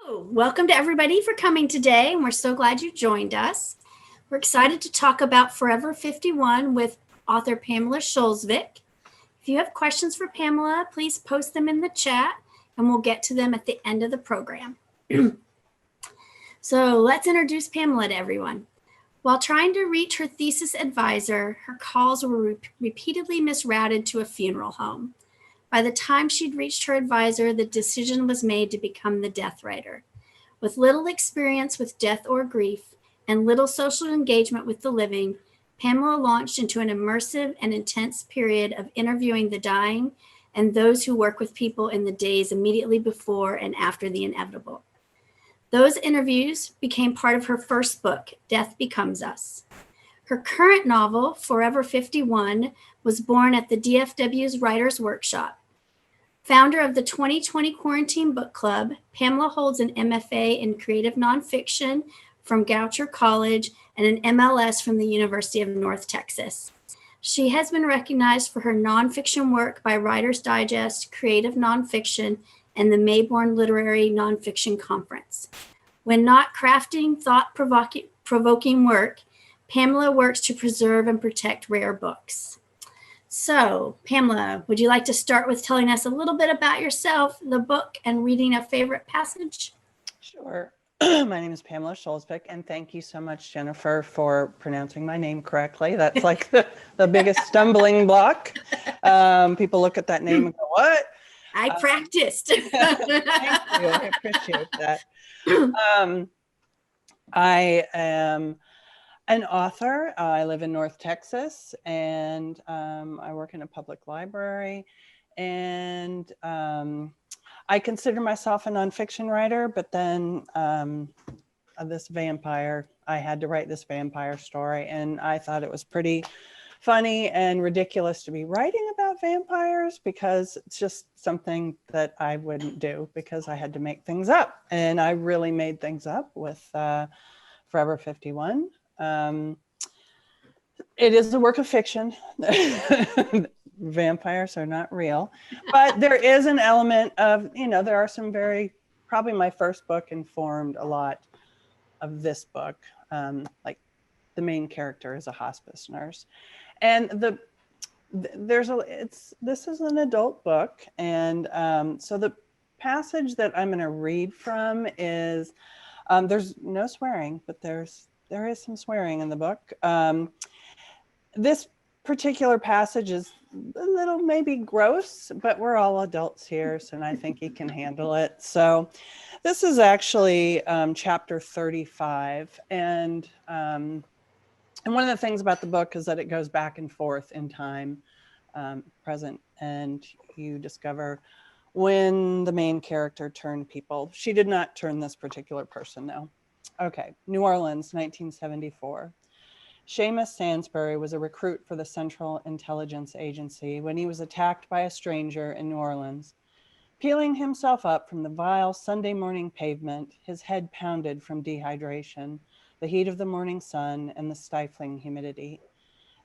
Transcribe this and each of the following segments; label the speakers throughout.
Speaker 1: Welcome to everybody for coming today, and we're so glad you joined us. We're excited to talk about Forever 51 with author Pamela Skjolsvik. If you have questions for Pamela, please post them in the chat, and we'll get to them at the end of the program. So let's introduce Pamela to everyone. While trying to reach her thesis advisor, her calls were repeatedly misrouted to a funeral home. By the time she'd reached her advisor, the decision was made to become the death writer. With little experience with death or grief and little social engagement with the living, Pamela launched into an immersive and intense period of interviewing the dying and those who work with people in the days immediately before and after the inevitable. Those interviews became part of her first book, Death Becomes Us. Her current novel, Forever 51, was born at the DFW's Writers' Workshop. Founder of the 2020 Quarantine Book Club, Pamela holds an MFA in Creative Nonfiction from Goucher College and an MLS from the University of North Texas. She has been recognized for her nonfiction work by Writer's Digest, Creative Nonfiction, and the Mayborn Literary Nonfiction Conference. When not crafting thought-provoking work, Pamela works to preserve and protect rare books. So, Pamela, would you like to start with telling us a little bit about yourself, the book, and reading a favorite passage?
Speaker 2: Sure. My name is Pamela Skjolsvik, and thank you so much, Jennifer, for pronouncing my name correctly. That's like the biggest stumbling block. People look at that name and go, what?
Speaker 1: I practiced.
Speaker 2: Thank you. I appreciate that. I am an author. I live in North Texas, and I work in a public library. And I consider myself a nonfiction writer, but then this vampire, I had to write this vampire story, and I thought it was pretty funny and ridiculous to be writing about vampires because it's just something that I wouldn't do because I had to make things up. And I really made things up with Forever 51. It is a work of fiction. Vampires are not real, but there is an element of, there are some probably my first book informed a lot of this book. Like the main character is a hospice nurse, and this is an adult book. And so the passage that I'm going to read from is, there's no swearing, but there is some swearing in the book. This particular passage is a little maybe gross, but we're all adults here, so I think you can handle it. So this is actually chapter 35. And one of the things about the book is that it goes back and forth in time, present, and you discover when the main character turned people. She did not turn this particular person, though. Okay, New Orleans, 1974. Seamus Sansbury was a recruit for the Central Intelligence Agency when he was attacked by a stranger in New Orleans. Peeling himself up from the vile Sunday morning pavement, his head pounded from dehydration, the heat of the morning sun, and the stifling humidity.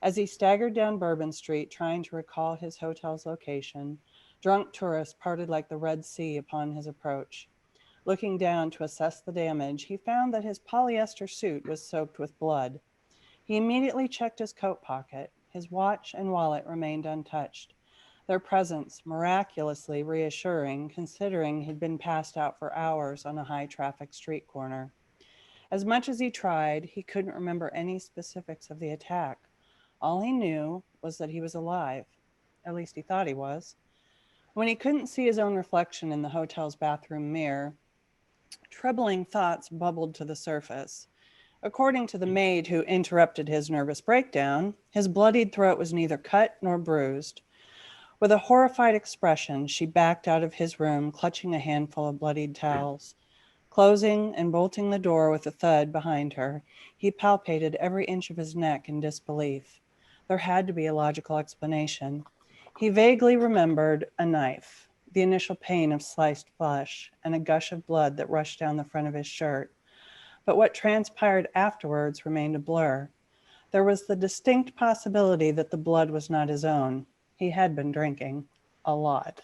Speaker 2: As he staggered down Bourbon Street, trying to recall his hotel's location, drunk tourists parted like the Red Sea upon his approach. Looking down to assess the damage, he found that his polyester suit was soaked with blood. He immediately checked his coat pocket. His watch and wallet remained untouched, their presence miraculously reassuring, considering he'd been passed out for hours on a high-traffic street corner. As much as he tried, he couldn't remember any specifics of the attack. All he knew was that he was alive. At least he thought he was. When he couldn't see his own reflection in the hotel's bathroom mirror, troubling thoughts bubbled to the surface. According to the maid who interrupted his nervous breakdown, his bloodied throat was neither cut nor bruised. With a horrified expression, she backed out of his room, clutching a handful of bloodied towels. Closing and bolting the door with a thud behind her, he palpated every inch of his neck in disbelief. There had to be a logical explanation. He vaguely remembered a knife, the initial pain of sliced flesh, and a gush of blood that rushed down the front of his shirt. But what transpired afterwards remained a blur. There was the distinct possibility that the blood was not his own. He had been drinking a lot.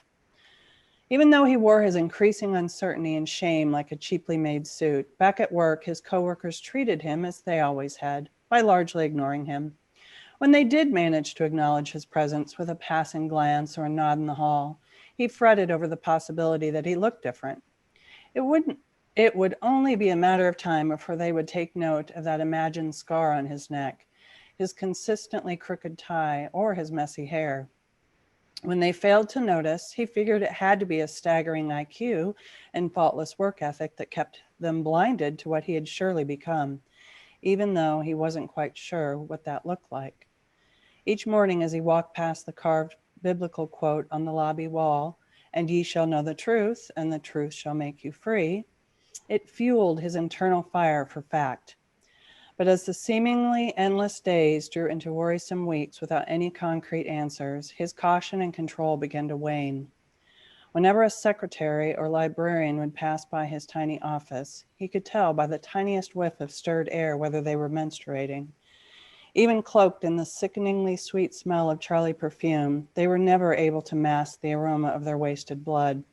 Speaker 2: Even though he wore his increasing uncertainty and shame like a cheaply made suit, back at work, his coworkers treated him as they always had, by largely ignoring him. When they did manage to acknowledge his presence with a passing glance or a nod in the hall, he fretted over the possibility that he looked different. It wouldn't it would only be a matter of time before they would take note of that imagined scar on his neck, his consistently crooked tie, or his messy hair. When they failed to notice, he figured it had to be a staggering IQ and faultless work ethic that kept them blinded to what he had surely become, even though he wasn't quite sure what that looked like. Each morning as he walked past the carved biblical quote on the lobby wall, "And ye shall know the truth, and the truth shall make you free," it fueled his internal fire for fact. But as the seemingly endless days drew into worrisome weeks without any concrete answers, his caution and control began to wane. Whenever a secretary or librarian would pass by his tiny office, he could tell by the tiniest whiff of stirred air whether they were menstruating. Even cloaked in the sickeningly sweet smell of Charlie perfume, they were never able to mask the aroma of their wasted blood.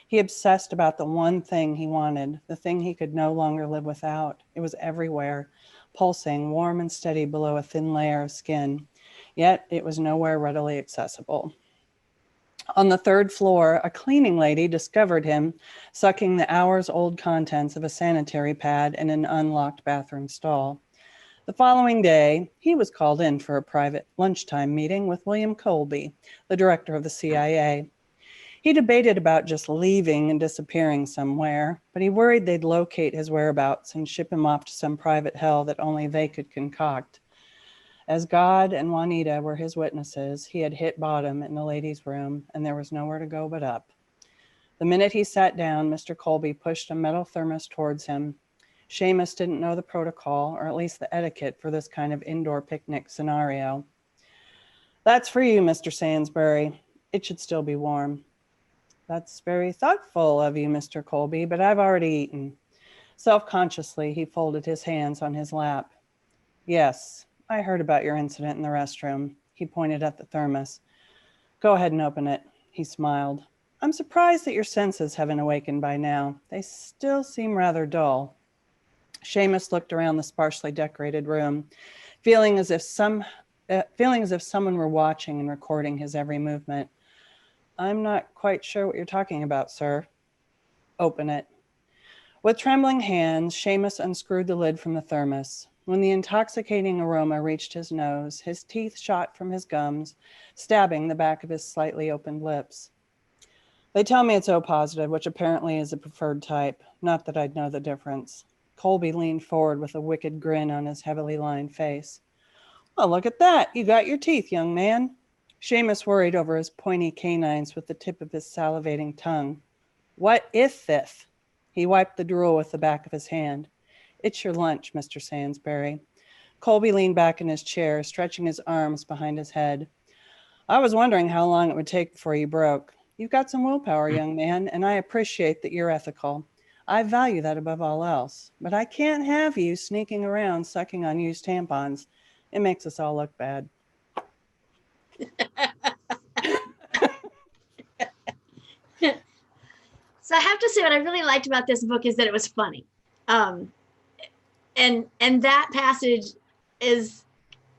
Speaker 2: He obsessed about the one thing he wanted, the thing he could no longer live without. It was everywhere, pulsing, warm and steady below a thin layer of skin, yet it was nowhere readily accessible. On the third floor, a cleaning lady discovered him sucking the hours-old contents of a sanitary pad in an unlocked bathroom stall. The following day, he was called in for a private lunchtime meeting with William Colby, the director of the CIA. He debated about just leaving and disappearing somewhere, but he worried they'd locate his whereabouts and ship him off to some private hell that only they could concoct. As God and Juanita were his witnesses, he had hit bottom in the ladies' room, and there was nowhere to go but up. The minute he sat down, Mr. Colby pushed a metal thermos towards him. Seamus didn't know the protocol, or at least the etiquette for this kind of indoor picnic scenario. "That's for you, Mr. Sainsbury. It should still be warm." "That's very thoughtful of you, Mr. Colby, but I've already eaten." Self-consciously, he folded his hands on his lap. "Yes, I heard about your incident in the restroom." He pointed at the thermos. "Go ahead and open it." He smiled. "I'm surprised that your senses haven't awakened by now. They still seem rather dull." Seamus looked around the sparsely decorated room, feeling as if someone were watching and recording his every movement. "I'm not quite sure what you're talking about, sir." "Open it." With trembling hands, Seamus unscrewed the lid from the thermos. When the intoxicating aroma reached his nose, his teeth shot from his gums, stabbing the back of his slightly opened lips. "They tell me it's O positive, which apparently is a preferred type. Not that I'd know the difference." Colby leaned forward with a wicked grin on his heavily lined face. "Well, look at that. You got your teeth, young man." Seamus worried over his pointy canines with the tip of his salivating tongue. "What ith?" He wiped the drool with the back of his hand. "It's your lunch, Mr. Sainsbury." Colby leaned back in his chair, stretching his arms behind his head. "I was wondering how long it would take before you broke. You've got some willpower, young man, and I appreciate that you're ethical. I value that above all else. But I can't have you sneaking around sucking on used tampons. It makes us all look bad."
Speaker 1: So I have to say, what I really liked about this book is that it was funny, um, and that passage is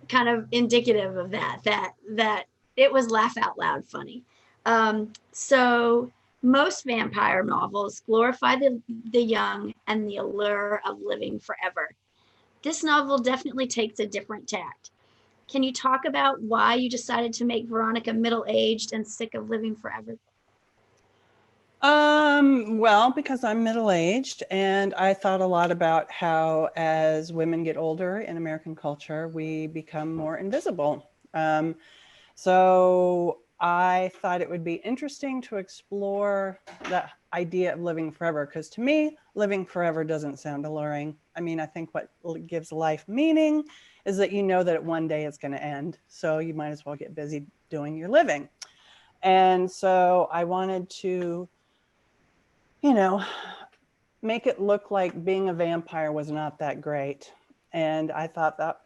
Speaker 1: kind of indicative of that it was laugh out loud funny. So most vampire novels glorify the young and the allure of living forever. This novel definitely takes a different tact. Can you talk about why you decided to make Veronica middle-aged and sick of living forever?
Speaker 2: Well, because I'm middle-aged, and I thought a lot about how as women get older in American culture, we become more invisible. So I thought it would be interesting to explore the idea of living forever, because to me, living forever doesn't sound alluring. I mean, I think what gives life meaning is that you know that one day it's going to end. So you might as well get busy doing your living. And so I wanted to, you know, make it look like being a vampire was not that great. And I thought that,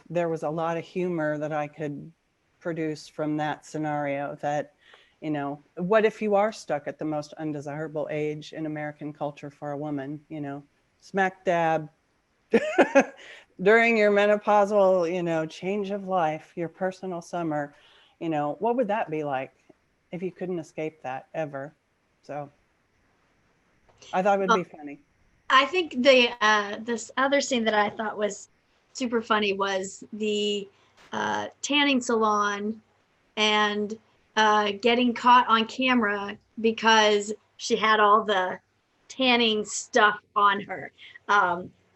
Speaker 2: there was a lot of humor that I could produce from that scenario, that You know, what if you are stuck at the most undesirable age in American culture for a woman, you know, smack dab during your menopausal, you know, change of life, your personal summer, you know, what would that be like if you couldn't escape that ever? So I thought it would
Speaker 1: Well,
Speaker 2: be funny.
Speaker 1: I think the this other scene that I thought was super funny was the tanning salon and getting caught on camera because she had all the tanning stuff on her.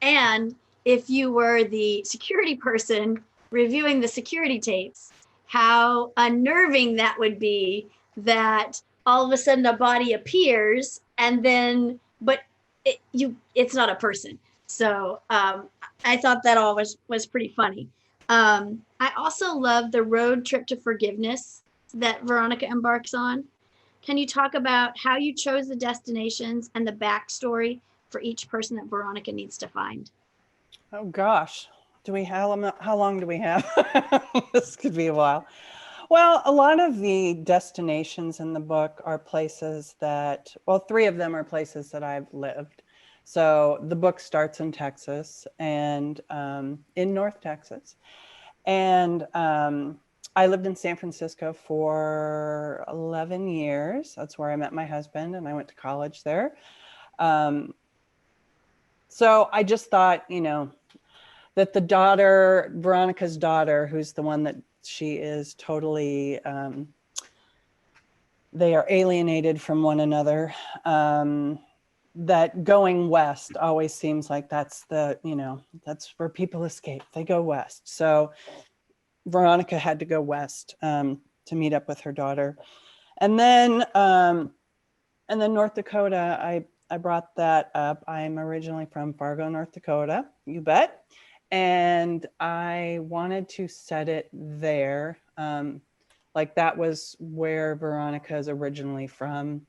Speaker 1: And if you were the security person reviewing the security tapes, how unnerving that would be that all of a sudden a body appears and then, but it's not a person. So I thought that all was pretty funny. I also love the road trip to forgiveness that Veronica embarks on. Can you talk about how you chose the destinations and the backstory for each person that Veronica needs to find?
Speaker 2: Oh gosh, do we how long do we have? This could be a while. Well, a lot of the destinations in the book are places that, well, three of them are places that I've lived. So the book starts in Texas and in North Texas. And I lived in San Francisco for 11 years. That's where I met my husband and I went to college there. Um, so I just thought, you know, that the daughter, Veronica's daughter, who's the one that she is totally, they are alienated from one another. That going west always seems like that's the, you know, that's where people escape. They go west. So Veronica had to go west to meet up with her daughter. And then North Dakota, I brought that up. I'm originally from Fargo, North Dakota, you bet. And I wanted to set it there. Like that was where Veronica is originally from.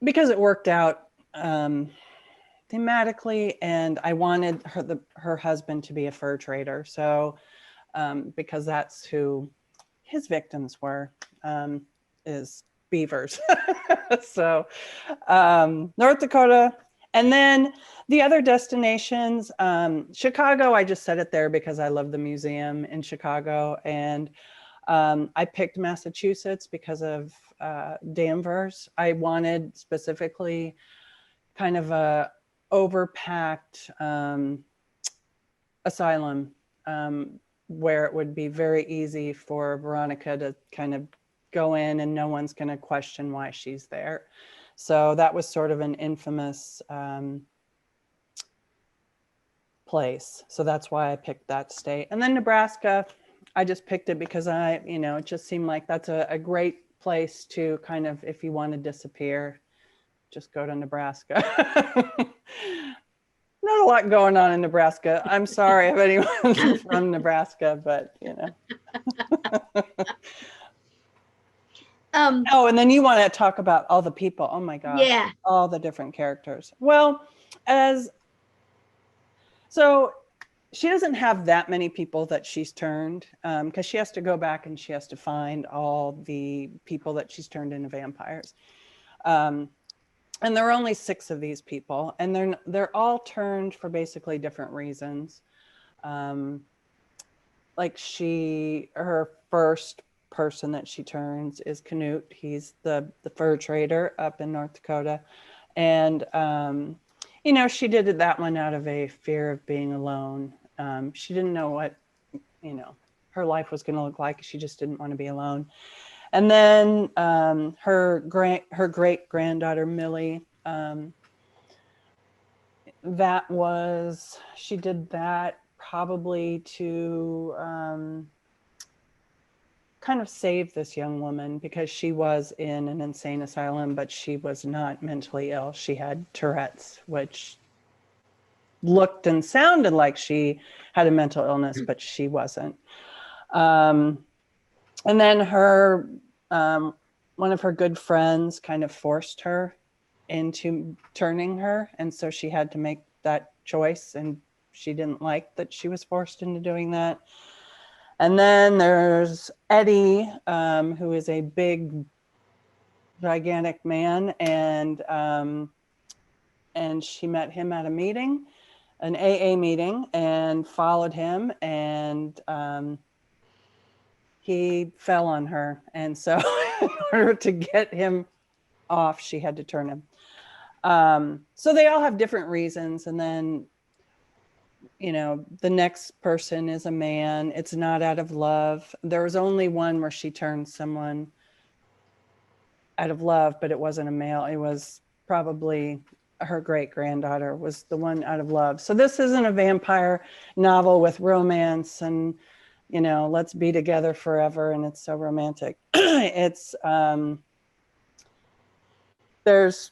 Speaker 2: Because it worked out thematically, and I wanted her husband to be a fur trader. So because that's who his victims were, is beavers. So North Dakota. And then the other destinations, Chicago, I just set it there because I love the museum in Chicago. And I picked Massachusetts because of Danvers. I wanted specifically kind of a overpacked asylum where it would be very easy for Veronica to kind of go in and no one's going to question why she's there. So that was sort of an infamous place. So that's why I picked that state. And then Nebraska, I just picked it because it just seemed like that's a great place to kind of, if you want to disappear, just go to Nebraska. Not a lot going on in Nebraska. I'm sorry if anyone's from Nebraska, but Oh, and then you want to talk about all the people. Oh my gosh.
Speaker 1: Yeah.
Speaker 2: All the different characters. Well, so she doesn't have that many people that she's turned because she has to go back and she has to find all the people that she's turned into vampires. And there are only 6 of these people, and they're all turned for basically different reasons. Like her first person that she turns is Canute. He's the fur trader up in North Dakota. And, she did that one out of a fear of being alone. She didn't know what, her life was going to look like. She just didn't want to be alone. And then her great granddaughter, Millie, she did that probably to kind of save this young woman because she was in an insane asylum, but she was not mentally ill. She had Tourette's, which looked and sounded like she had a mental illness, but she wasn't. And then one of her good friends kind of forced her into turning her. And so she had to make that choice, and she didn't like that she was forced into doing that. And then there's Eddie, who is a big, gigantic man, and she met him at a meeting, an AA meeting, and followed him, and he fell on her. And so in order to get him off, she had to turn him. So they all have different reasons. And then, the next person is a man. It's not out of love. There was only one where she turned someone out of love, but it wasn't a male. It was probably her great granddaughter was the one out of love. So this isn't a vampire novel with romance and, let's be together forever. And it's so romantic. It's, there's,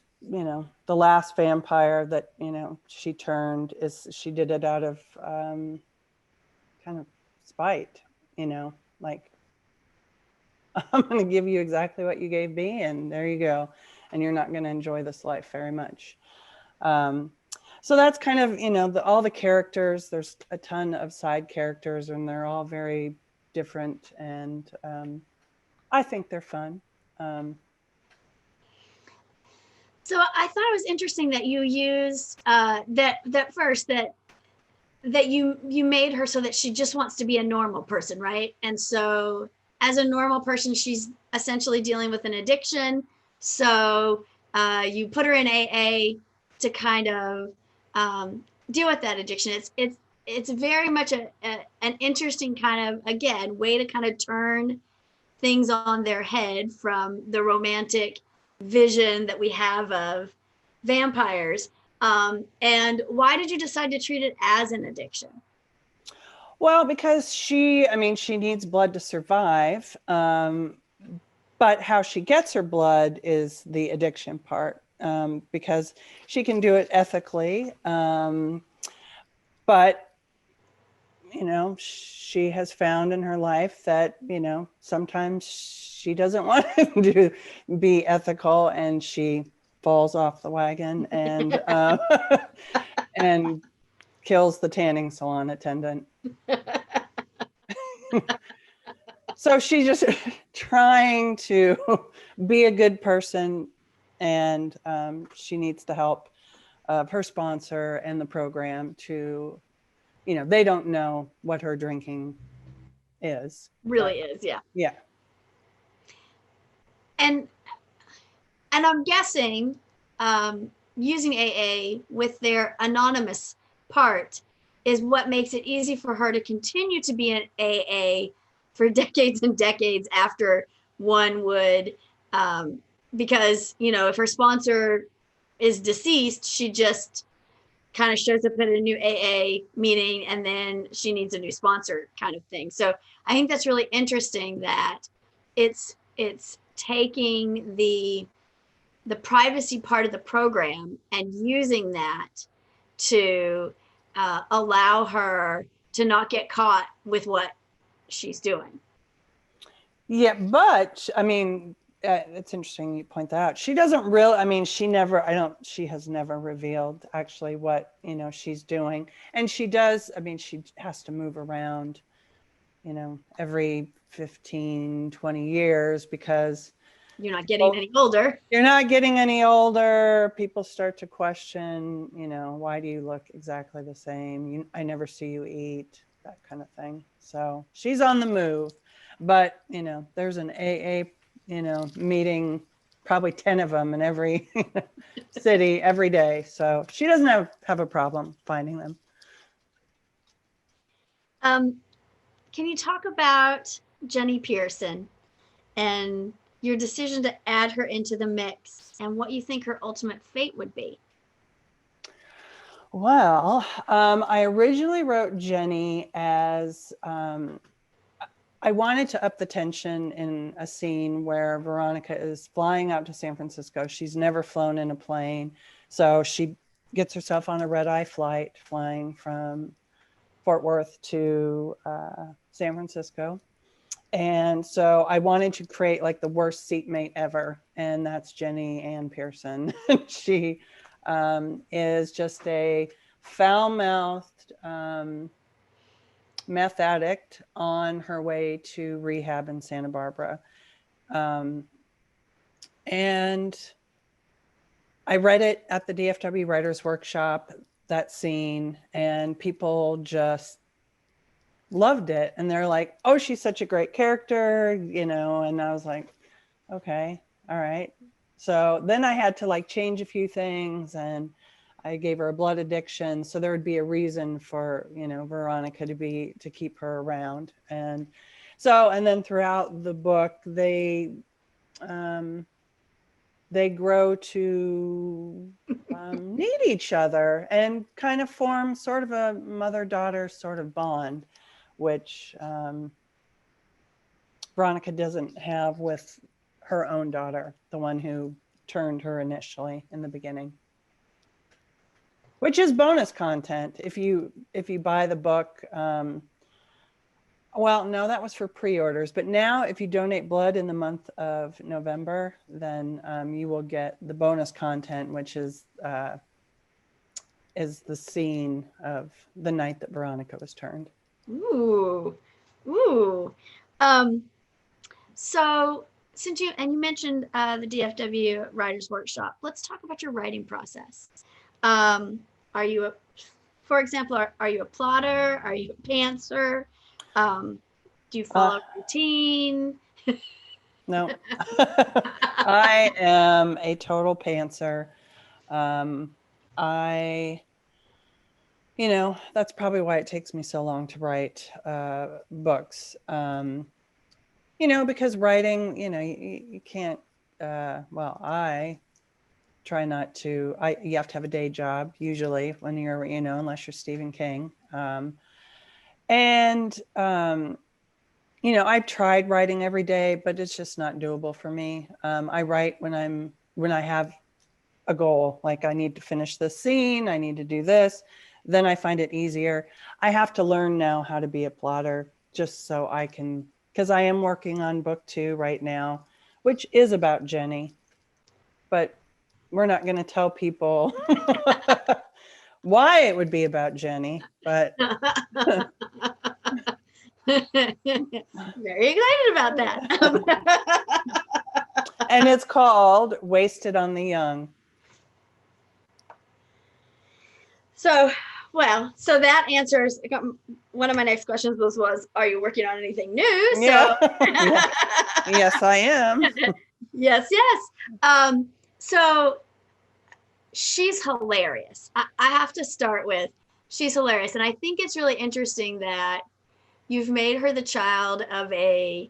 Speaker 2: the last vampire that, she turned she did it out of kind of spite, like, I'm going to give you exactly what you gave me, and there you go. And you're not going to enjoy this life very much. So that's kind of, all the characters. There's a ton of side characters, and they're all very different. And I think they're fun.
Speaker 1: So I thought it was interesting that you used that you made her so that she just wants to be a normal person, right? And so as a normal person, she's essentially dealing with an addiction. So you put her in AA to kind of deal with that addiction. It's very much an interesting kind of, again, way to kind of turn things on their head from the romantic vision that we have of vampires. And why did you decide to treat it as an addiction?
Speaker 2: Well, because she needs blood to survive. But how she gets her blood is the addiction part, because she can do it ethically. But, she has found in her life that, sometimes she doesn't want to be ethical, and she falls off the wagon and and kills the tanning salon attendant. So she's just trying to be a good person, and she needs the help of her sponsor and the program to, they don't know what her drinking is.
Speaker 1: Really is, yeah.
Speaker 2: Yeah.
Speaker 1: And I'm guessing using AA with their anonymous part is what makes it easy for her to continue to be an AA for decades and decades after one would, because, if her sponsor is deceased, she just kind of shows up at a new AA meeting and then she needs a new sponsor kind of thing. So I think that's really interesting that it's taking the privacy part of the program and using that to allow her to not get caught with what she's doing.
Speaker 2: Yeah, but it's interesting you point that out. She doesn't really, she has never revealed actually what, she's doing. And she does, she has to move around, every 15, 20 years because
Speaker 1: you're not getting any older.
Speaker 2: You're not getting any older. People start to question, why do you look exactly the same? I never see you eat, that kind of thing. So she's on the move. But, there's an AA, meeting, probably 10 of them in every city every day. So she doesn't have a problem finding them.
Speaker 1: Can you talk about Jenny Pearson and your decision to add her into the mix and what you think her ultimate fate would be?
Speaker 2: Well, I originally wrote Jenny as I wanted to up the tension in a scene where Veronica is flying out to San Francisco. She's never flown in a plane. So she gets herself on a red-eye flight flying from Fort Worth to San Francisco. And so I wanted to create like the worst seatmate ever. And that's Jenny Ann Pearson. She is just a foul-mouthed, meth addict on her way to rehab in Santa Barbara. And I read it at the DFW Writers Workshop, that scene, and people just loved it. And they're like, oh, she's such a great character, you know, and I was like, okay, all right. So then I had to like change a few things, and I gave her a blood addiction. So there would be a reason for, you know, Veronica to keep her around. And so, and then throughout the book, they grow to need each other and kind of form sort of a mother-daughter sort of bond, which Veronica doesn't have with her own daughter, the one who turned her initially in the beginning, which is bonus content if you buy the book. Well, no, that was for pre-orders. But now if you donate blood in the month of November, then you will get the bonus content, which is the scene of the night that Veronica was turned.
Speaker 1: Ooh. So since you mentioned the DFW Writers Workshop, let's talk about your writing process. Are you for example, are you a plotter? Are you a pantser? Do you follow a routine?
Speaker 2: No, I am a total pantser. You know, that's probably why it takes me so long to write books. You know, because writing, you know, you can't, well, I try not to, you have to have a day job usually when you're, you know, unless you're Stephen King. You know, I've tried writing every day, but it's just not doable for me. I write when I have a goal, like I need to finish this scene, I need to do this, then I find it easier. I have to learn now how to be a plotter just so I can, because I am working on book 2 right now, which is about Jenny, but we're not going to tell people why it would be about Jenny, but
Speaker 1: very excited about that.
Speaker 2: And it's called Wasted on the Young.
Speaker 1: So that answers one of my next questions was are you working on anything new?
Speaker 2: Yeah. Yes, I am.
Speaker 1: Yes. So she's hilarious. I have to start with, she's hilarious. And I think it's really interesting that you've made her the child of a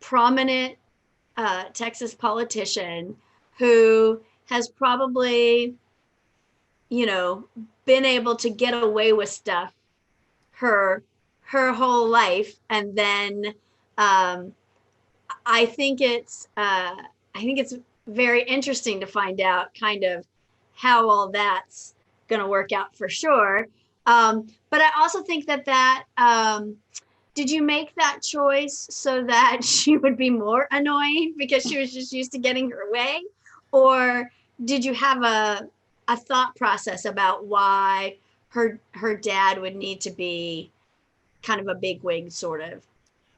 Speaker 1: prominent Texas politician who has probably, you know, been able to get away with stuff her whole life. And then I think it's very interesting to find out kind of how all that's going to work out for sure. But I also think that did you make that choice so that she would be more annoying because she was just used to getting her way? Or did you have a thought process about why her dad would need to be kind of a bigwig, sort of?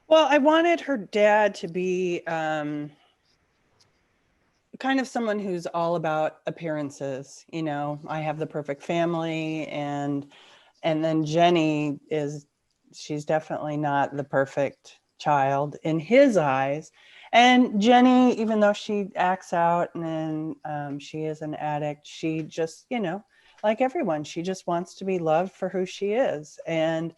Speaker 2: Well, I wanted her dad to be kind of someone who's all about appearances. You know, I have the perfect family, and then Jenny she's definitely not the perfect child in his eyes. And Jenny, even though she acts out and she is an addict, she just, you know, like everyone, she just wants to be loved for who she is. And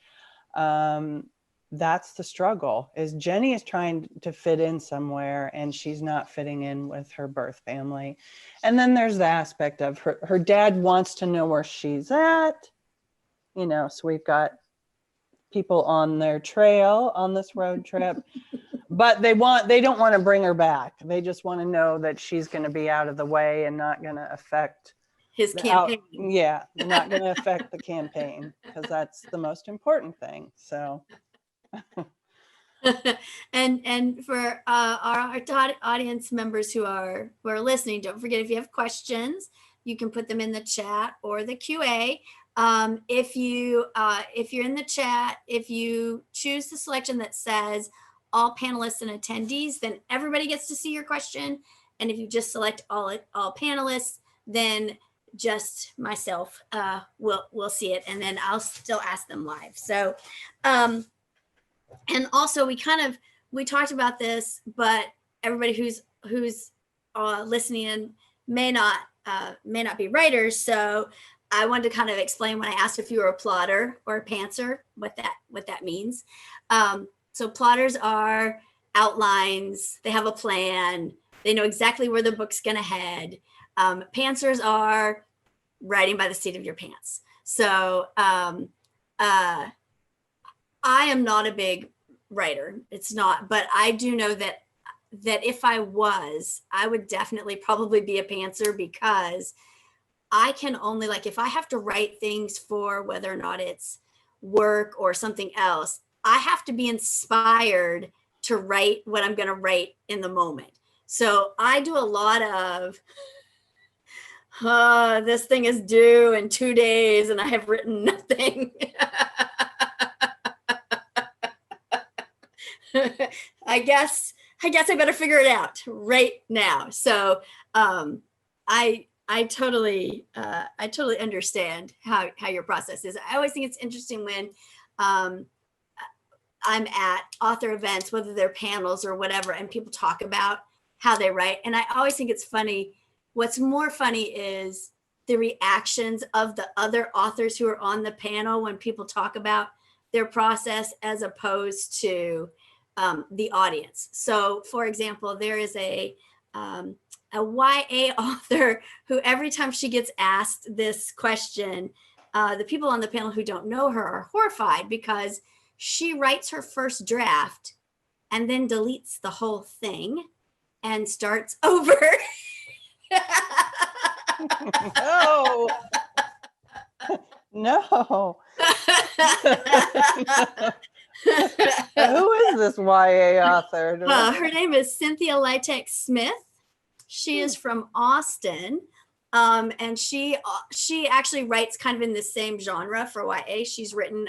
Speaker 2: that's the struggle, is Jenny is trying to fit in somewhere and she's not fitting in with her birth family. And then there's the aspect of her dad wants to know where she's at, you know, so we've got people on their trail on this road trip, but they don't want to bring her back. They just want to know that she's going to be out of the way and not going to affect
Speaker 1: His campaign.
Speaker 2: Not going to affect the campaign, because that's the most important thing. So
Speaker 1: and for our audience members who are listening, don't forget, if you have questions, you can put them in the chat or the QA. If you're in the chat, if you choose the selection that says all panelists and attendees, then everybody gets to see your question. And if you just select all panelists, then just myself will see it, and then I'll still ask them live. So, and also we talked about this, but everybody who's listening in may not be writers. So I wanted to kind of explain when I asked if you were a plotter or a pantser, what that means. So plotters are outlines. They have a plan. They know exactly where the book's going to head. Pantsers are writing by the seat of your pants. So I am not a big writer. It's not, but I do know that if I was, I would definitely probably be a pantser, because I can only, like, if I have to write things for whether or not it's work or something else, I have to be inspired to write what I'm going to write in the moment. So I do a lot of, this thing is due in 2 days and I have written nothing. I guess I better figure it out right now. So I totally understand how your process is. I always think it's interesting when I'm at author events, whether they're panels or whatever, and people talk about how they write. And I always think it's funny. What's more funny is the reactions of the other authors who are on the panel when people talk about their process, as opposed to the audience. So, for example, there is a YA author who, every time she gets asked this question, the people on the panel who don't know her are horrified, because she writes her first draft and then deletes the whole thing and starts over.
Speaker 2: No. Who is this YA author?
Speaker 1: Her name is Cynthia Latex Smith. She is from Austin. And she actually writes kind of in the same genre for YA. She's written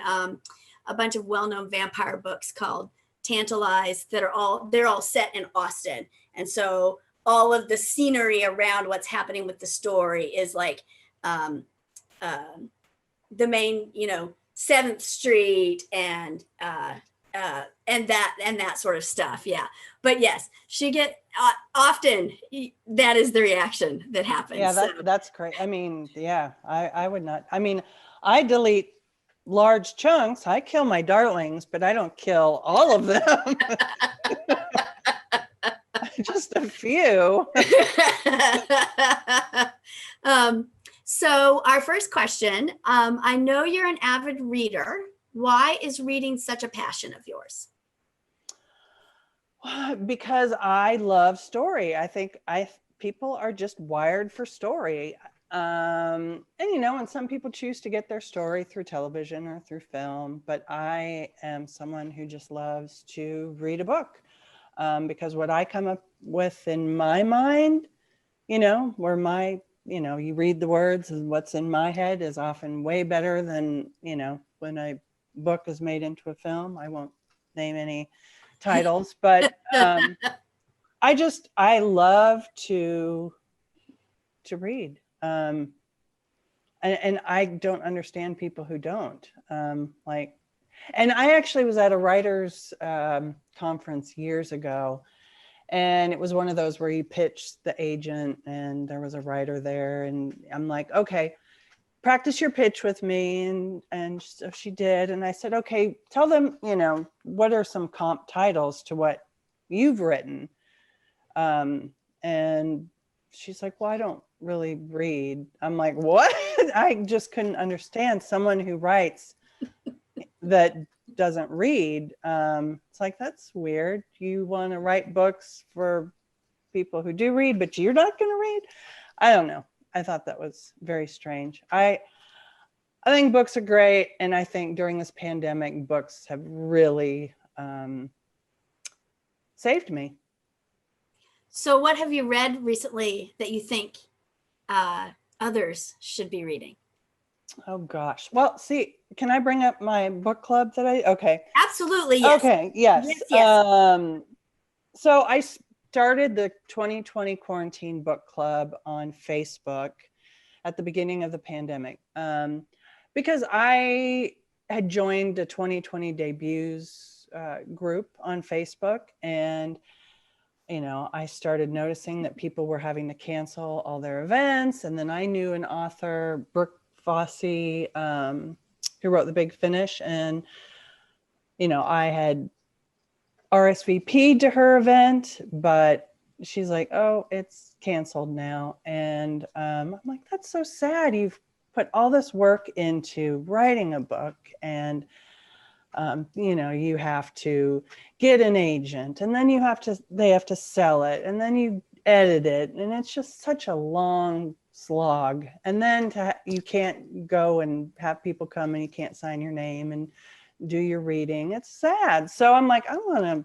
Speaker 1: a bunch of well-known vampire books called Tantalized that are they're all set in Austin. And so all of the scenery around what's happening with the story is like the main, 7th Street and that sort of stuff. Yeah. But yes, she often that is the reaction that happens.
Speaker 2: Yeah, that's great. I mean, yeah, I would not. I mean, I delete large chunks. I kill my darlings, but I don't kill all of them. Just a few.
Speaker 1: So our first question, I know you're an avid reader. Why is reading such a passion of yours?
Speaker 2: Because I love story. I think people are just wired for story. And and some people choose to get their story through television or through film, but I am someone who just loves to read a book, because what I come up with in my mind, where you read the words, and what's in my head is often way better than, when a book is made into a film. I won't name any titles, but I love to read. And I don't understand people who don't. And I actually was at a writers conference years ago, and it was one of those where you pitch the agent and there was a writer there, and I'm like, okay, practice your pitch with me. And so she did. And I said, okay, tell them, what are some comp titles to what you've written? And she's like, well, I don't really read. I'm like, what? I just couldn't understand someone who writes that doesn't read. It's like, that's weird. You want to write books for people who do read, but you're not going to read? I don't know. I thought that was very strange. I think books are great. And I think during this pandemic, books have really saved me.
Speaker 1: So what have you read recently that you think others should be reading?
Speaker 2: Oh gosh. Well, see, can I bring up my book club that okay.
Speaker 1: Absolutely, yes.
Speaker 2: Okay, yes.
Speaker 1: Yes.
Speaker 2: So I started the 2020 quarantine book club on Facebook at the beginning of the pandemic, because I had joined a 2020 debuts group on Facebook, and I started noticing that people were having to cancel all their events. And then I knew an author, Brooke Fossey, who wrote The Big Finish, and I had RSVP'd to her event, but she's like, "Oh, it's canceled now." And I'm like, "That's so sad. You've put all this work into writing a book, and you have to get an agent, and then they have to sell it, and then you edit it, and it's just such a long slog. And then you can't go and have people come, and you can't sign your name and do your reading. It's sad." So I'm like, I want to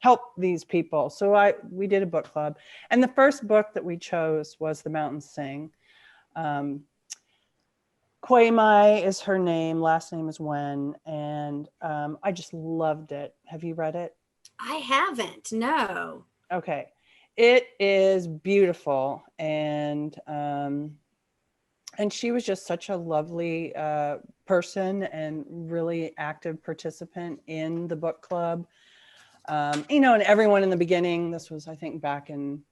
Speaker 2: help these people. So we did a book club, and the first book that we chose was The Mountains Sing. Kwei Mai is her name, last name is Wen, and I just loved it. Have you read it?
Speaker 1: I haven't, no.
Speaker 2: Okay. It is beautiful, and she was just such a lovely person and really active participant in the book club. And everyone in the beginning, this was, I think, back in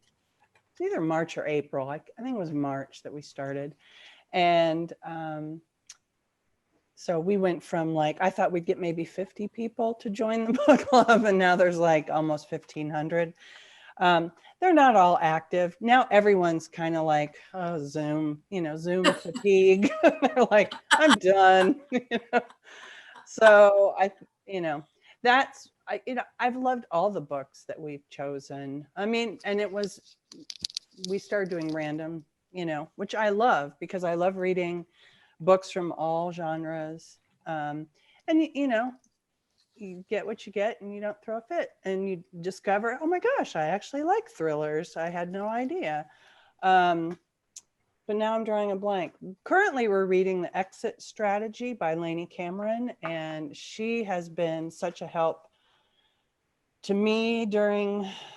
Speaker 2: either March or April. I think it was March that we started. And so we went from I thought we'd get maybe 50 people to join the book club, and now there's almost 1,500. They're not all active. Now everyone's kind of oh, Zoom fatigue. They're like, I'm done. So I've loved all the books that we've chosen. I mean, and we started doing random, which I love, because I love reading books from all genres. And you get what you get, and you don't throw a fit, and you discover, oh my gosh, I actually like thrillers. I had no idea. But now I'm drawing a blank. Currently, we're reading The Exit Strategy by Lainie Cameron, and she has been such a help to me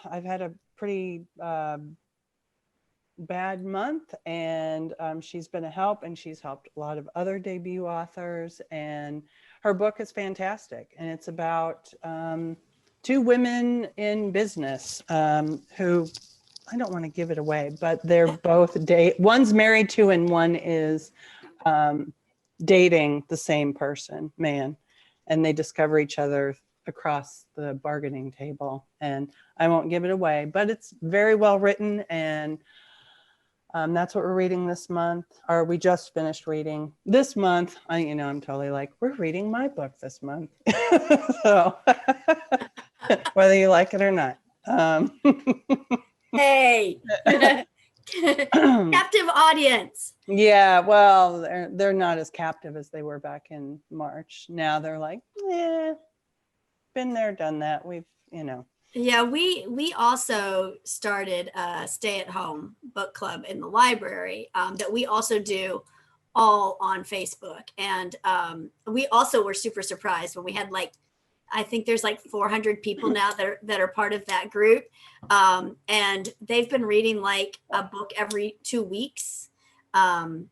Speaker 2: I've had a pretty bad month, and she's been a help, and she's helped a lot of other debut authors, and her book is fantastic. And it's about two women in business who, I don't want to give it away, but they're both one's married to, and one is dating the same man, and they discover each other across the bargaining table. And I won't give it away, but it's very well written, and that's what we're reading this month, or we just finished reading this month. I'm totally we're reading my book this month. So whether you like it or not.
Speaker 1: Hey, captive audience.
Speaker 2: Yeah, well, they're not as captive as they were back in March. Now they're been there, done that. We've,
Speaker 1: Yeah, we also started a stay-at-home book club in the library that we also do all on Facebook. And we also were super surprised when we had I think there's 400 people now that are part of that group. And they've been reading a book every 2 weeks. And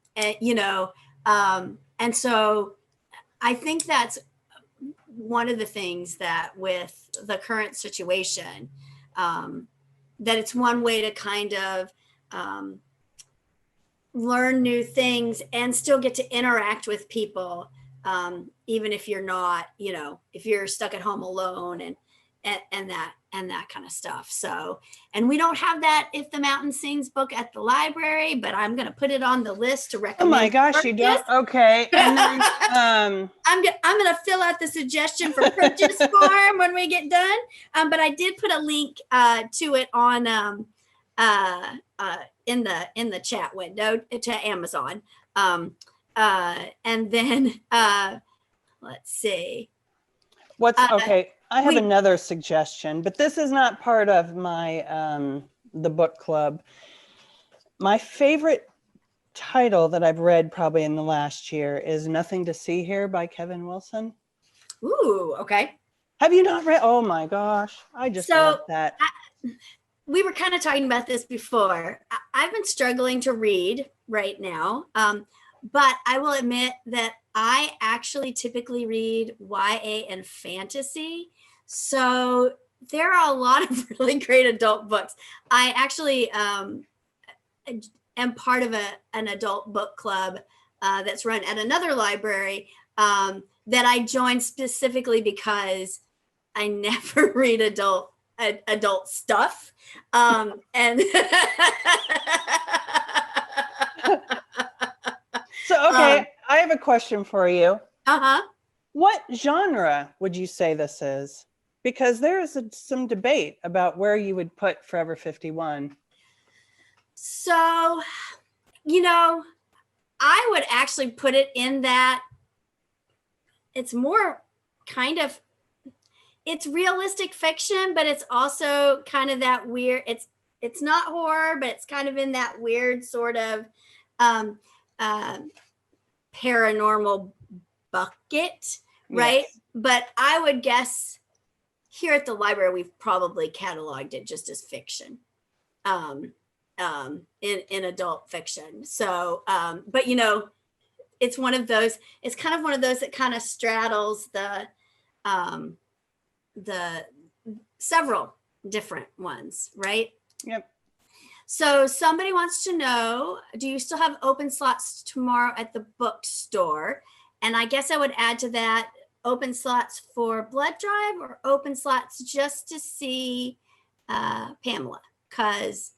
Speaker 1: so I think that's one of the things that with the current situation, that it's one way to kind of learn new things and still get to interact with people, even if you're not, if you're stuck at home alone and that kind of stuff. So, and we don't have that If the Mountain Sings book at the library, but I'm going to put it on the list to recommend.
Speaker 2: Oh my gosh, you don't? Okay. And then,
Speaker 1: I'm going to fill out the suggestion for purchase form when we get done. But I did put a link to it on in the chat window to Amazon. And then let's see.
Speaker 2: Okay. I have another suggestion, but this is not part of my the book club. My favorite title that I've read probably in the last year is Nothing to See Here by Kevin Wilson.
Speaker 1: Ooh, okay.
Speaker 2: Have you not read? Oh my gosh, I just love that.
Speaker 1: We were kind of talking about this before. I've been struggling to read right now, but I will admit that I actually typically read YA and fantasy. So there are a lot of really great adult books. I actually am part of an adult book club that's run at another library that I joined specifically because I never read adult stuff. And
Speaker 2: so, okay, I have a question for you.
Speaker 1: Uh-huh.
Speaker 2: What genre would you say this is? Because there is some debate about where you would put Forever 51.
Speaker 1: So, I would actually put it in that it's more kind of, it's realistic fiction, but it's also kind of that weird, it's not horror, but it's kind of in that weird sort of paranormal bucket, right? Yes. But I would guess here at the library, we've probably cataloged it just as fiction, in adult fiction. So, but it's one of those, it's kind of one of those that kind of straddles the several different ones, right?
Speaker 2: Yep.
Speaker 1: So somebody wants to know, do you still have open slots tomorrow at the bookstore? And I guess I would add to that, open slots for blood drive or open slots just to see Pamela? Because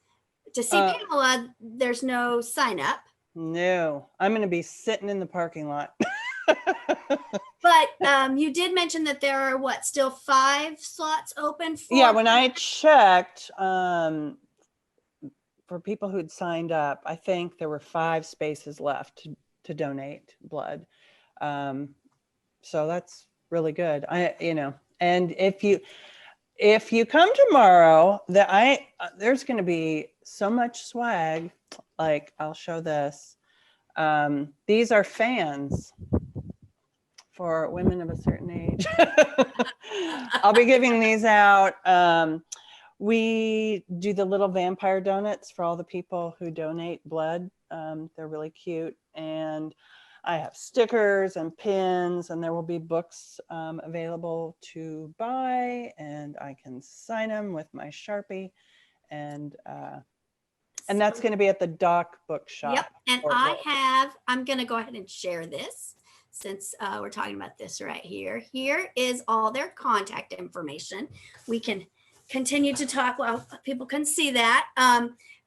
Speaker 1: to see Pamela, there's no sign up.
Speaker 2: No, I'm going to be sitting in the parking lot.
Speaker 1: But you did mention that there are still 5 slots open for?
Speaker 2: Yeah, when I checked, for people who'd signed up, I think there were 5 spaces left to donate blood. So that's really good. And if you come tomorrow, there's going to be so much swag. Like, I'll show this. These are fans for women of a certain age. I'll be giving these out. We do the little vampire donuts for all the people who donate blood. They're really cute. And I have stickers and pins, and there will be books available to buy, and I can sign them with my Sharpie. And that's going to be at the Doc Bookshop.
Speaker 1: Yep. And I'm going to go ahead and share this since we're talking about this right here. Here is all their contact information. We can continue to talk while people can see that.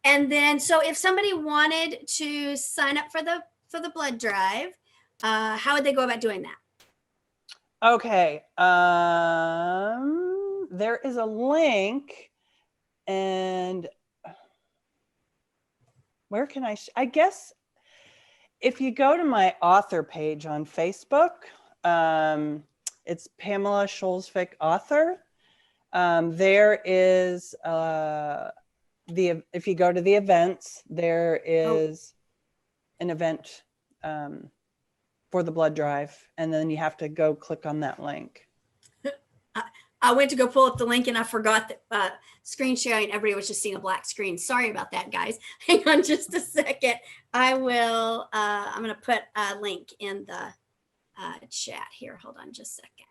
Speaker 1: And then, so if somebody wanted to sign up for the blood drive, how would they go about doing that?
Speaker 2: Okay. There is a link, and where can I guess if you go to my author page on Facebook, it's Pamela Skjolsvik author. There is if you go to the events, there is an event for the blood drive, and then you have to go click on that link.
Speaker 1: I went to go pull up the link and I forgot that screen sharing. Everybody was just seeing a black screen. Sorry about that, guys. Hang on just a second. I'm going to put a link in the chat here. Hold on just a second.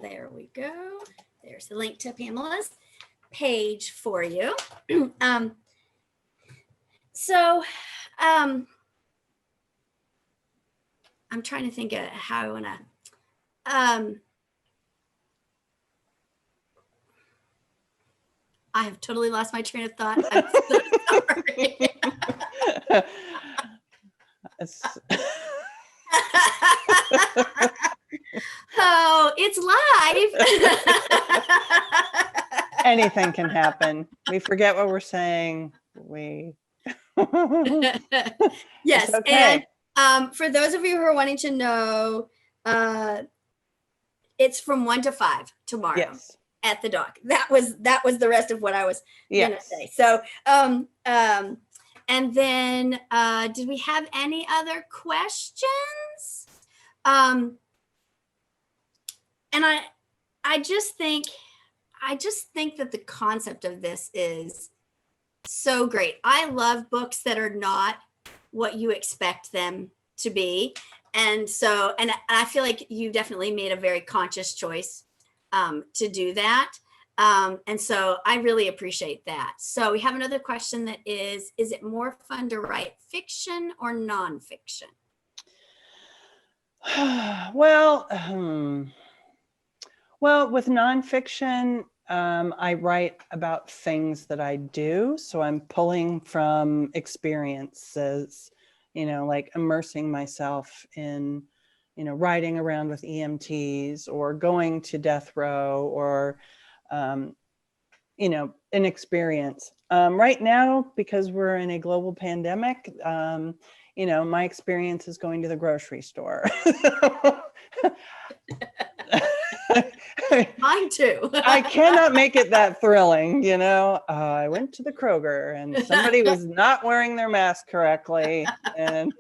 Speaker 1: There we go. There's the link to Pamela's page for you. I'm trying to think of how I want to. I have totally lost my train of thought. I'm so sorry. Oh, it's live.
Speaker 2: Anything can happen. We forget what we're saying.
Speaker 1: Yes. Okay. And for those of you who are wanting to know, it's from 1 to 5 tomorrow.
Speaker 2: Yes.
Speaker 1: at the dock. That was the rest of what I was gonna say. So and then did we have any other questions? And I just think that the concept of this is so great. I love books that are not what you expect them to be. And so, and I feel like you definitely made a very conscious choice to do that. And so I really appreciate that. So we have another question that is it more fun to write fiction or nonfiction?
Speaker 2: Well, with nonfiction, I write about things that I do. So I'm pulling from experiences, like immersing myself in, riding around with EMTs or going to death row or, an experience. Right now, because we're in a global pandemic, my experience is going to the grocery store.
Speaker 1: Mine too.
Speaker 2: I cannot make it that thrilling, I went to the Kroger and somebody was not wearing their mask correctly. And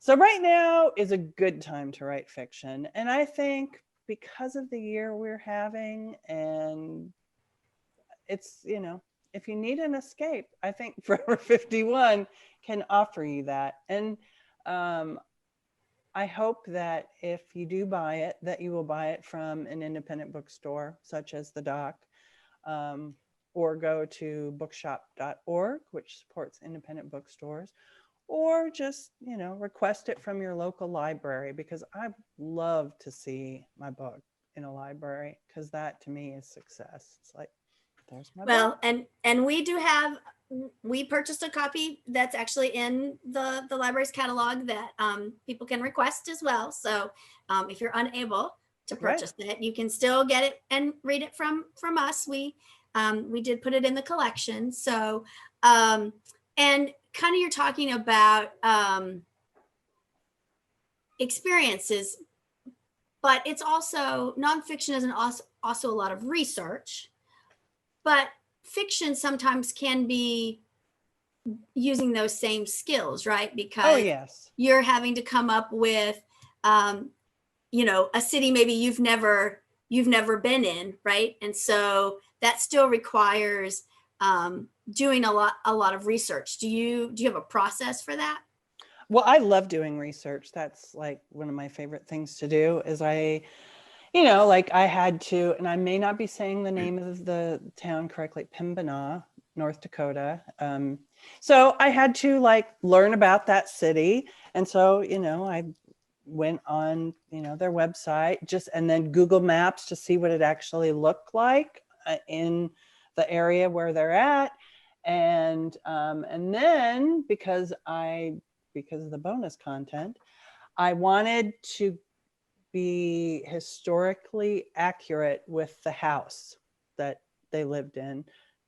Speaker 2: so right now is a good time to write fiction. And I think because of the year we're having, and it's, if you need an escape, I think Forever 51 can offer you that. And I hope that if you do buy it, that you will buy it from an independent bookstore, such as The Dock, or go to bookshop.org, which supports independent bookstores, or just, request it from your local library, because I love to see my book in a library, because that to me is success. It's like, there's my book.
Speaker 1: And we purchased a copy that's actually in the library's catalog that people can request as well. So if you're unable to purchase it, you can still get it and read it from us. We did put it in the collection. So and kind of you're talking about experiences, but it's also nonfiction isn't also a lot of research, but fiction sometimes can be using those same skills, right? Because you're having to come up with a city maybe you've never been in, right? And so that still requires doing a lot of research. Do you have a process for that?
Speaker 2: Well, I love doing research. That's like one of my favorite things to do. Is I had to, and I may not be saying the name of the town correctly, Pembina, North Dakota. So I had to learn about that city. And so, I went on, their website and then Google Maps to see what it actually looked like in the area where they're at. And then because of the bonus content, I wanted to be historically accurate with the house that they lived in.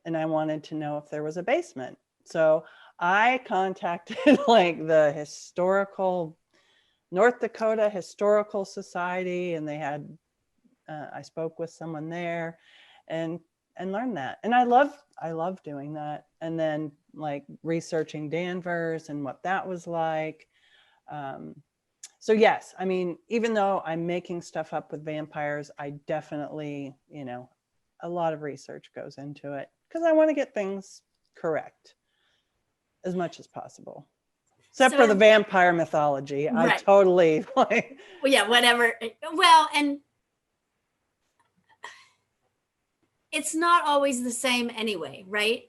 Speaker 2: And I wanted to know if there was a basement. So I contacted the historical North Dakota Historical Society, and they had, I spoke with someone there and learned that. And I love doing that. And then researching Danvers and what that was like. So yes, I mean, even though I'm making stuff up with vampires, I definitely, a lot of research goes into it because I want to get things correct as much as possible. Except for the vampire mythology. Right. I totally
Speaker 1: well, yeah, whatever. Well, and it's not always the same anyway, right?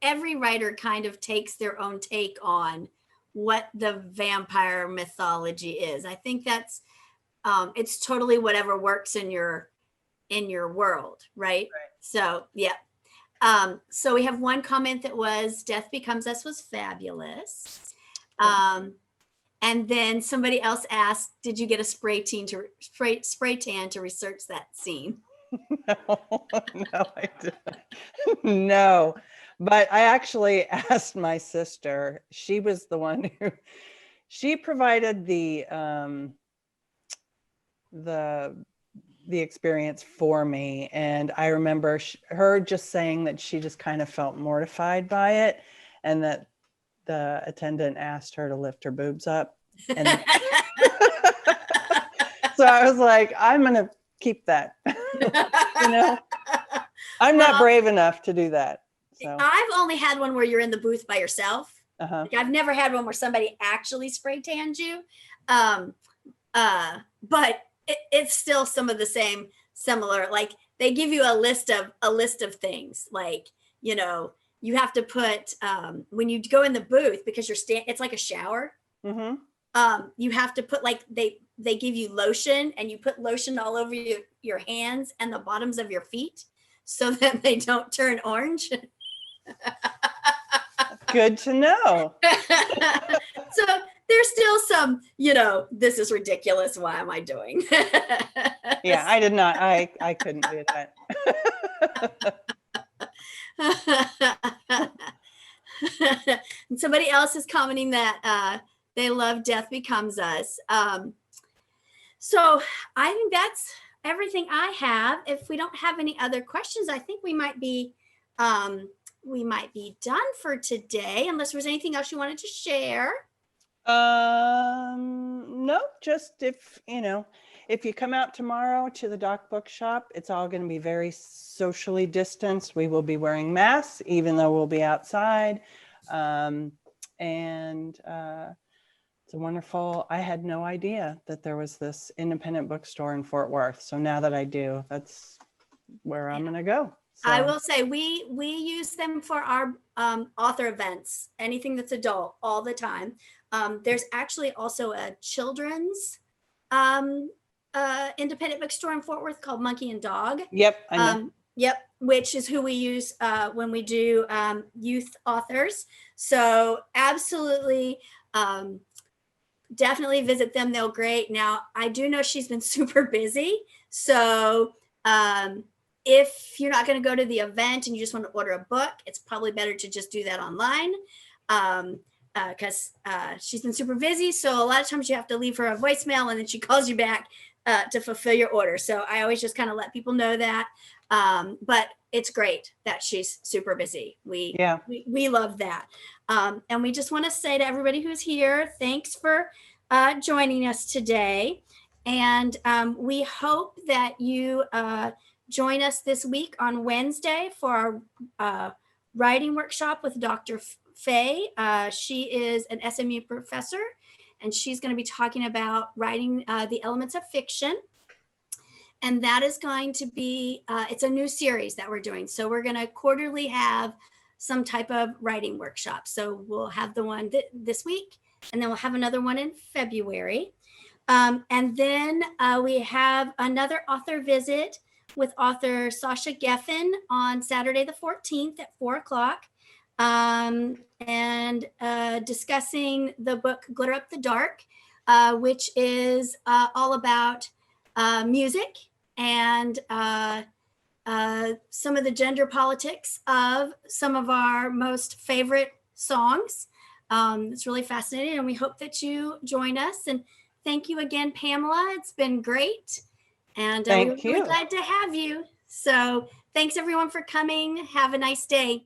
Speaker 1: Every writer kind of takes their own take on what the vampire mythology is. I think that's it's totally whatever works in your world, right? So yeah. So we have one comment that was Death Becomes Us was fabulous. And then somebody else asked, did you get a spray tan to research that scene?
Speaker 2: No, I didn't. No. But I actually asked my sister. She was the one who the experience for me. And I remember her just saying that she just kind of felt mortified by it, and that the attendant asked her to lift her boobs up. And so I was like, I'm going to keep that. You know, I'm not brave enough to do that. So
Speaker 1: I've only had one where you're in the booth by yourself.
Speaker 2: like,
Speaker 1: I've never had one where somebody actually spray tanned you. But it's still some of the same similar, like they give you a list of things, like, you know, you have to put when you go in the booth, because it's like a shower. You have to put, like, they give you lotion, and you put lotion all over your hands and the bottoms of your feet so that they don't turn orange.
Speaker 2: good to know.
Speaker 1: So there's still some, you know, this is ridiculous. Why am I doing?
Speaker 2: Yeah, I did not. I couldn't do that.
Speaker 1: And somebody else is commenting that they love Death Becomes Us. So I think that's everything I have. If we don't have any other questions, I think we might be done for today, unless there's anything else you wanted to share.
Speaker 2: No, just if you come out tomorrow to the Doc Bookshop, it's all going to be very socially distanced. We will be wearing masks, even though we'll be outside. It's a wonderful, I had no idea that there was this independent bookstore in Fort Worth. So now that I do, that's where I'm going to go. So.
Speaker 1: I will say we use them for our author events, anything that's adult, all the time. There's actually also a children's independent bookstore in Fort Worth called Monkey and Dog.
Speaker 2: Yep, I know.
Speaker 1: Yep, which is who we use when we do youth authors. So absolutely, definitely visit them. They're great. Now, I do know she's been super busy. So if you're not going to go to the event and you just want to order a book, it's probably better to just do that online, because she's been super busy. So a lot of times you have to leave her a voicemail, and then she calls you back to fulfill your order. So I always just kind of let people know that. But it's great that she's super busy. We love that. And we just want to say to everybody who's here, thanks for joining us today. And we hope that you join us this week on Wednesday for our writing workshop with Dr. Faye. She is an SMU professor, and she's going to be talking about writing the elements of fiction. And that is going to be, it's a new series that we're doing. So we're going to quarterly have some type of writing workshop. So we'll have the one this week, and then we'll have another one in February. And then we have another author visit with author Sasha Geffen on Saturday the 14th at 4:00, and discussing the book Glitter Up the Dark, which is all about music and some of the gender politics of some of our most favorite songs. It's really fascinating, and we hope that you join us. And thank you again, Pamela. It's been great. And we're really glad to have you. So thanks everyone for coming. Have a nice day.